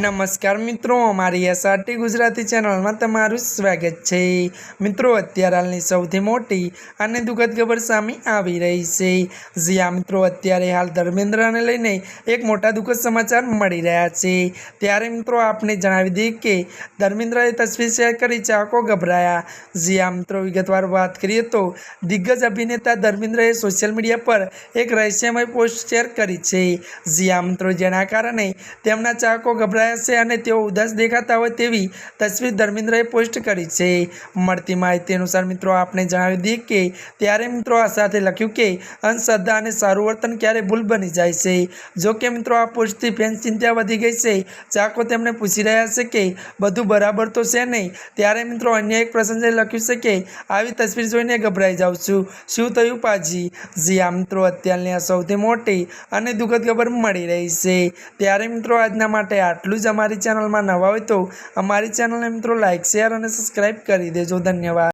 નમસ્કાર મિત્રો, અમારી એસઆરટી ગુજરાતી ચેનલમાં તમારું સ્વાગત છે। મિત્રો, અત્યારે હાલની સૌથી મોટી અને દુઃખદ ખબર સામે આવી રહી છે। જ્યાં મિત્રો અત્યારે હાલ ધર્મેન્દ્રને લઈને એક મોટા દુઃખદ સમાચાર મળી રહ્યા છે। ત્યારે મિત્રો આપને જણાવી દઈએ કે ધર્મેન્દ્રએ તસવીર શેર કરી ચાહકો ગભરાયા। જ્યાં મિત્રો વિગતવાર વાત કરીએ તો દિગ્ગજ અભિનેતા ધર્મેન્દ્રએ સોશિયલ મીડિયા પર એક રહસ્યમય પોસ્ટ શેર કરી છે। જ્યાં મિત્રો જેના કારણે તેમના ચાહકો ગભરાયા છે અને તેઓ ઉદાસ દેખાતા હોય તેવી તસવીર ધર્મેન્દ્રએ પોસ્ટ કરી છે। મળતી માહિતી અનુસાર મિત્રો આપને જણાવી દઈએ કે ત્યારે મિત્રો આ સાથે લખ્યું કે અંધશ્રદ્ધા અને સારું વર્તન ક્યારે ભૂલ બની જાય છે। જો કે મિત્રો આ પોસ્ટથી ફેન્સ ચિંતા વધી ગઈ છે। ચાહકો તેમને પૂછી રહ્યા છે કે બધું બરાબર તો છે નહીં। ત્યારે મિત્રો અન્ય એક પ્રશંસકે લખ્યું છે કે આવી તસવીર જોઈને ગભરાઈ જાઉં છું, શું થયું પાજી? જી આ મિત્રો અત્યારની આ સૌથી મોટી અને દુઃખદ ખબર મળી રહી છે। ત્યારે મિત્રો આજના માટે આટલું જ। અમારી ચેનલમાં નવા હોય તો અમારી ચેનલને મિત્રો લાઇક, શેર અને સબસ્ક્રાઈબ કરી દેજો। ધન્યવાદ।